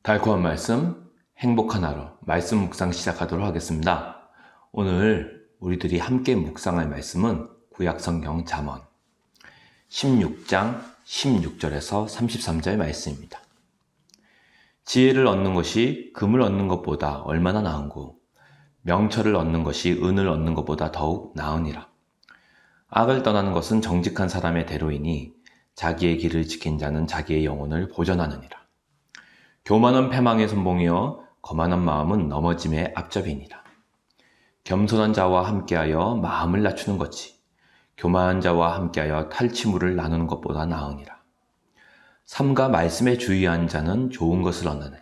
달콤한 말씀, 행복한 하루, 말씀 묵상 시작하도록 하겠습니다. 오늘 우리들이 함께 묵상할 말씀은 구약성경 잠언 16장 16절에서 33절 말씀입니다. 지혜를 얻는 것이 금을 얻는 것보다 얼마나 나은고 명철을 얻는 것이 은을 얻는 것보다 더욱 나으니라. 악을 떠나는 것은 정직한 사람의 대로이니 자기의 길을 지킨 자는 자기의 영혼을 보전하느니라. 교만은 패망의 선봉이요 거만한 마음은 넘어짐의 앞잡이니라. 겸손한 자와 함께하여 마음을 낮추는 것이 교만한 자와 함께하여 탈취물을 나누는 것보다 나으니라. 삼가 말씀에 주의한 자는 좋은 것을 얻느니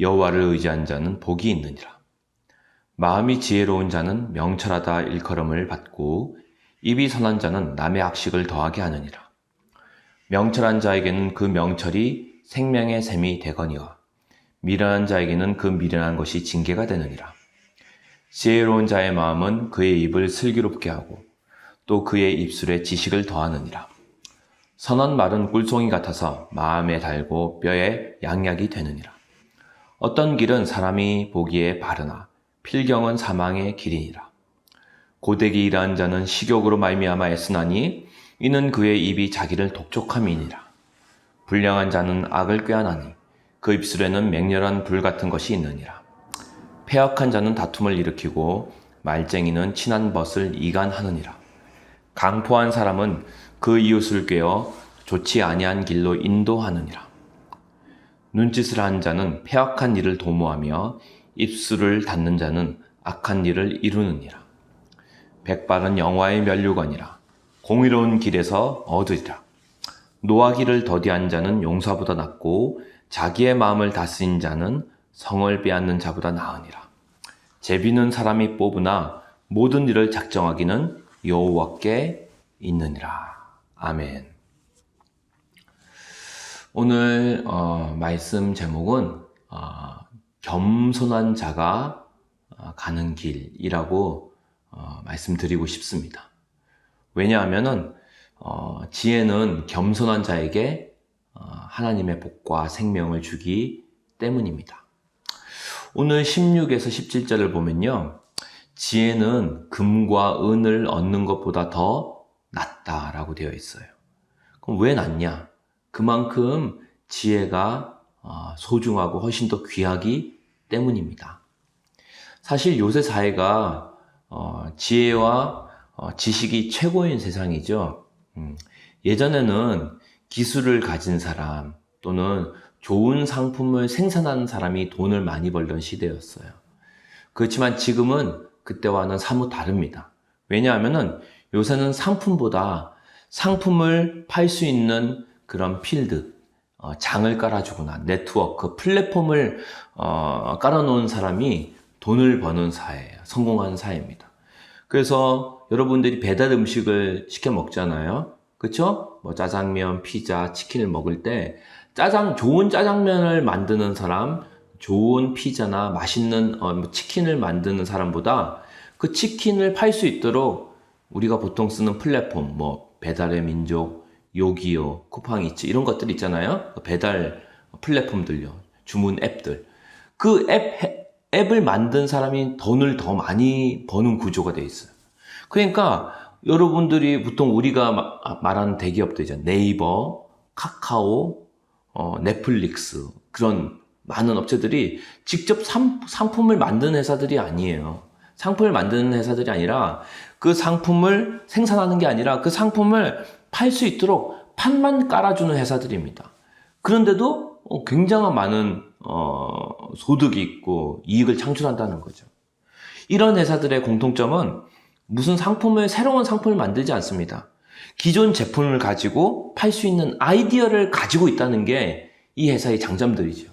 여호와를 의지한 자는 복이 있느니라. 마음이 지혜로운 자는 명철하다 일컬음을 받고 입이 선한 자는 남의 악식을 더하게 하느니라. 명철한 자에게는 그 명철이 생명의 샘이 되거니와 미련한 자에게는 그 미련한 것이 징계가 되느니라. 지혜로운 자의 마음은 그의 입을 슬기롭게 하고 또 그의 입술에 지식을 더하느니라. 선한 말은 꿀송이 같아서 마음에 달고 뼈에 양약이 되느니라. 어떤 길은 사람이 보기에 바르나 필경은 사망의 길이니라. 고되게 일하는 자는 식욕으로 말미암아 애쓰나니 이는 그의 입이 자기를 독촉함이니라. 불량한 자는 악을 꾀하나니 그 입술에는 맹렬한 불 같은 것이 있느니라. 패역한 자는 다툼을 일으키고 말쟁이는 친한 벗을 이간하느니라. 강포한 사람은 그 이웃을 꾀어 좋지 아니한 길로 인도하느니라. 눈짓을 한 자는 패역한 일을 도모하며 입술을 닫는 자는 악한 일을 이루느니라. 백발은 영화의 면류관이라. 공의로운 길에서 얻으리라. 노하기를 더디한 자는 용사보다 낫고 자기의 마음을 다스린 자는 성을 빼앗는 자보다 나으니라. 제비는 사람이 뽑으나 모든 일을 작정하기는 여호와께 있느니라. 아멘. 오늘 말씀 제목은 겸손한 자가 가는 길이라고 말씀드리고 싶습니다. 왜냐하면은 지혜는 겸손한 자에게 하나님의 복과 생명을 주기 때문입니다. 오늘 16에서 17절을 보면요. 지혜는 금과 은을 얻는 것보다 더 낫다라고 되어 있어요. 그럼 왜 낫냐? 그만큼 지혜가 소중하고 훨씬 더 귀하기 때문입니다. 사실 요새 사회가 지혜와 지식이 최고인 세상이죠. 예전에는 기술을 가진 사람 또는 좋은 상품을 생산하는 사람이 돈을 많이 벌던 시대였어요. 그렇지만 지금은 그때와는 사뭇 다릅니다. 왜냐하면 요새는 상품보다 상품을 팔 수 있는 그런 필드, 장을 깔아주거나 네트워크, 플랫폼을 깔아놓은 사람이 돈을 버는 사회예요. 성공하는 사회입니다. 그래서 여러분들이 배달 음식을 시켜 먹잖아요. 그쵸? 뭐 짜장면, 피자, 치킨을 먹을 때 좋은 짜장면을 만드는 사람, 좋은 피자나 맛있는 치킨을 만드는 사람보다 그 치킨을 팔 수 있도록 우리가 보통 쓰는 플랫폼, 뭐 배달의 민족, 요기요, 쿠팡이츠 이런 것들 있잖아요. 배달 플랫폼들요, 주문 앱들. 그 앱을 만든 사람이 돈을 더 많이 버는 구조가 돼 있어요. 그러니까 여러분들이 보통 우리가 말하는 대기업들이죠. 네이버, 카카오, 넷플릭스 그런 많은 업체들이 직접 상품을 만드는 회사들이 아니에요. 상품을 만드는 회사들이 아니라 그 상품을 생산하는 게 아니라 그 상품을 팔 수 있도록 판만 깔아주는 회사들입니다. 그런데도 굉장한 많은 소득이 있고 이익을 창출한다는 거죠. 이런 회사들의 공통점은 무슨 새로운 상품을 만들지 않습니다. 기존 제품을 가지고 팔 수 있는 아이디어를 가지고 있다는 게 이 회사의 장점들이죠.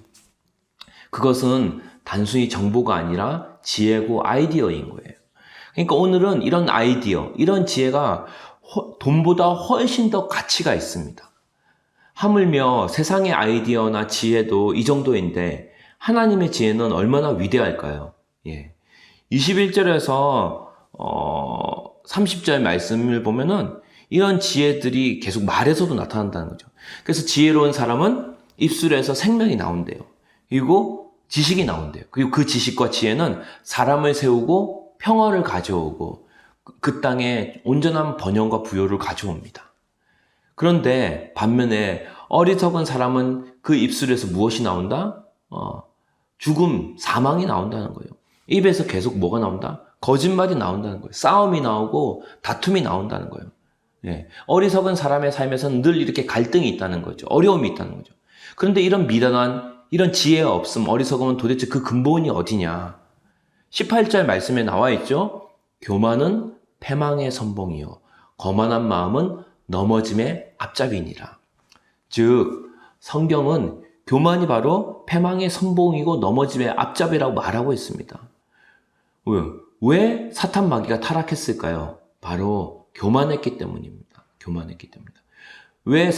그것은 단순히 정보가 아니라 지혜고 아이디어인 거예요. 그러니까 오늘은 이런 아이디어, 이런 지혜가 돈보다 훨씬 더 가치가 있습니다. 하물며 세상의 아이디어나 지혜도 이 정도인데 하나님의 지혜는 얼마나 위대할까요? 21절에서 30절 말씀을 보면은 이런 지혜들이 계속 말에서도 나타난다는 거죠. 그래서 지혜로운 사람은 입술에서 생명이 나온대요. 그리고 지식이 나온대요. 그리고 그 지식과 지혜는 사람을 세우고 평화를 가져오고 그 땅에 온전한 번영과 부요를 가져옵니다. 그런데 반면에 어리석은 사람은 그 입술에서 무엇이 나온다? 죽음, 사망이 나온다는 거예요. 입에서 계속 뭐가 나온다? 거짓말이 나온다는 거예요. 싸움이 나오고 다툼이 나온다는 거예요. 예. 어리석은 사람의 삶에서는 늘 이렇게 갈등이 있다는 거죠. 어려움이 있다는 거죠. 그런데 이런 미련한, 이런 지혜가 없음, 어리석음은 도대체 그 근본이 어디냐? 18절 말씀에 나와 있죠. 교만은 패망의 선봉이요 거만한 마음은 넘어짐의 앞잡이니라. 즉 성경은 교만이 바로 패망의 선봉이고 넘어짐의 앞잡이라고 말하고 있습니다. 왜 사탄 마귀가 타락했을까요? 바로 교만했기 때문입니다. 교만했기 때문입니다. 왜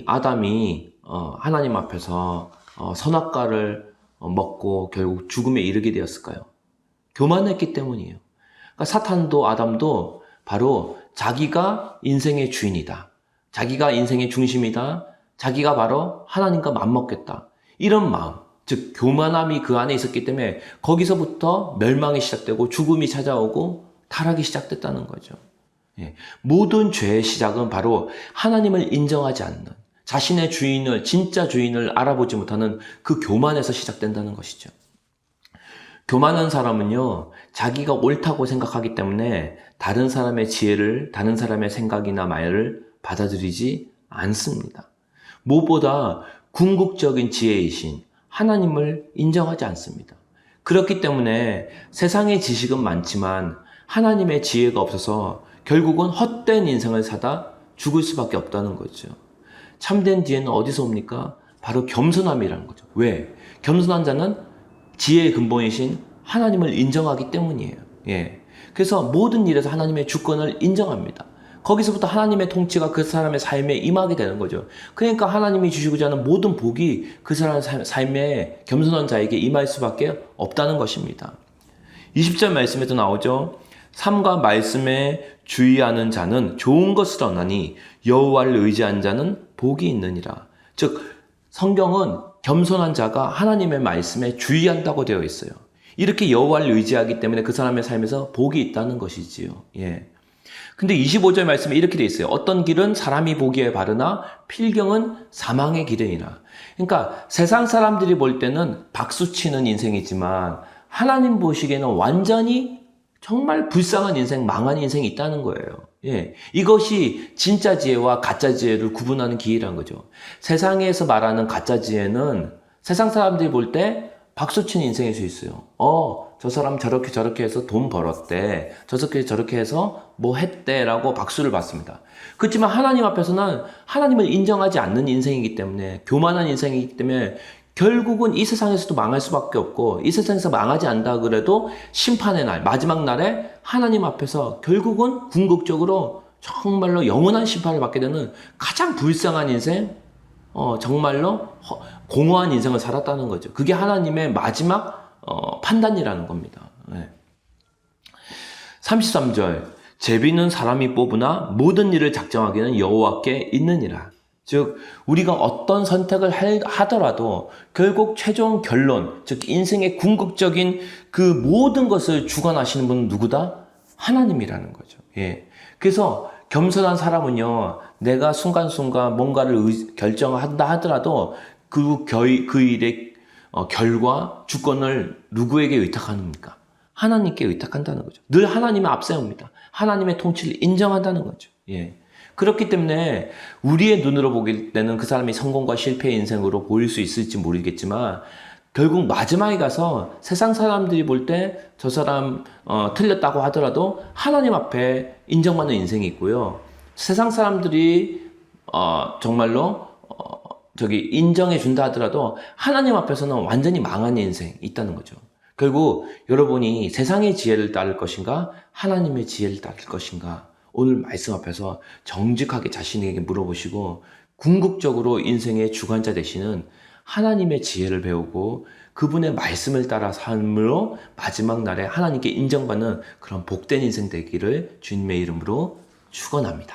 아담이 하나님 앞에서 선악과를 먹고 결국 죽음에 이르게 되었을까요? 교만했기 때문이에요. 그러니까 사탄도 아담도 바로 자기가 인생의 주인이다. 자기가 인생의 중심이다. 자기가 바로 하나님과 맞먹겠다. 이런 마음, 즉 교만함이 그 안에 있었기 때문에 거기서부터 멸망이 시작되고 죽음이 찾아오고 타락이 시작됐다는 거죠. 예. 모든 죄의 시작은 바로 하나님을 인정하지 않는 자신의 진짜 주인을 알아보지 못하는 그 교만에서 시작된다는 것이죠. 교만한 사람은요, 자기가 옳다고 생각하기 때문에 다른 사람의 지혜를, 다른 사람의 생각이나 말을 받아들이지 않습니다. 무엇보다 궁극적인 지혜이신 하나님을 인정하지 않습니다. 그렇기 때문에 세상의 지식은 많지만 하나님의 지혜가 없어서 결국은 헛된 인생을 사다 죽을 수밖에 없다는 거죠. 참된 지혜는 어디서 옵니까? 바로 겸손함이라는 거죠. 왜? 겸손한 자는 지혜의 근본이신 하나님을 인정하기 때문이에요. 예. 그래서 모든 일에서 하나님의 주권을 인정합니다. 거기서부터 하나님의 통치가 그 사람의 삶에 임하게 되는 거죠. 그러니까 하나님이 주시고자 하는 모든 복이 그 사람의 삶에 겸손한 자에게 임할 수밖에 없다는 것입니다. 20절 말씀에도 나오죠. 삶과 말씀에 주의하는 자는 좋은 것을 얻나니 여호와를 의지한 자는 복이 있느니라. 즉 성경은 겸손한 자가 하나님의 말씀에 주의한다고 되어 있어요. 이렇게 여호와를 의지하기 때문에 그 사람의 삶에서 복이 있다는 것이지요. 예. 근데 25절 말씀에 이렇게 되어 있어요. 어떤 길은 사람이 보기에 바르나 필경은 사망의 길이니라. 그러니까 세상 사람들이 볼 때는 박수치는 인생이지만 하나님 보시기에는 완전히 정말 불쌍한 인생, 망한 인생이 있다는 거예요. 예. 이것이 진짜 지혜와 가짜 지혜를 구분하는 기회라는 거죠. 세상에서 말하는 가짜 지혜는 세상 사람들이 볼 때 박수치는 인생일 수 있어요. 저 사람 저렇게 해서 돈 벌었대. 저렇게 해서 뭐 했대라고 박수를 받습니다. 그렇지만 하나님 앞에서는 하나님을 인정하지 않는 인생이기 때문에, 교만한 인생이기 때문에 결국은 이 세상에서도 망할 수밖에 없고, 이 세상에서 망하지 않다 그래도 심판의 날, 마지막 날에 하나님 앞에서 결국은 궁극적으로 정말로 영원한 심판을 받게 되는 가장 불쌍한 인생, 정말로 공허한 인생을 살았다는 거죠. 그게 하나님의 마지막 판단이라는 겁니다. 네. 33절 제비는 사람이 뽑으나 모든 일을 작정하기는 여호와께 있느니라. 즉 우리가 어떤 선택을 하더라도 결국 최종 결론, 즉 인생의 궁극적인 그 모든 것을 주관하시는 분은 누구다? 하나님이라는 거죠. 예. 그래서 겸손한 사람은요, 내가 순간순간 뭔가를 결정한다 하더라도 그 일의 결과, 주권을 누구에게 의탁합니까? 하나님께 의탁한다는 거죠. 늘 하나님을 앞세웁니다. 하나님의 통치를 인정한다는 거죠. 예. 그렇기 때문에 우리의 눈으로 보길 때는 그 사람이 성공과 실패의 인생으로 보일 수 있을지 모르겠지만 결국 마지막에 가서 세상 사람들이 볼 때 저 사람 틀렸다고 하더라도 하나님 앞에 인정받는 인생이 있고요. 세상 사람들이 정말로 인정해 준다 하더라도 하나님 앞에서는 완전히 망한 인생이 있다는 거죠. 결국 여러분이 세상의 지혜를 따를 것인가 하나님의 지혜를 따를 것인가 오늘 말씀 앞에서 정직하게 자신에게 물어보시고 궁극적으로 인생의 주관자 되시는 하나님의 지혜를 배우고 그분의 말씀을 따라 삶으로 마지막 날에 하나님께 인정받는 그런 복된 인생 되기를 주님의 이름으로 축원합니다.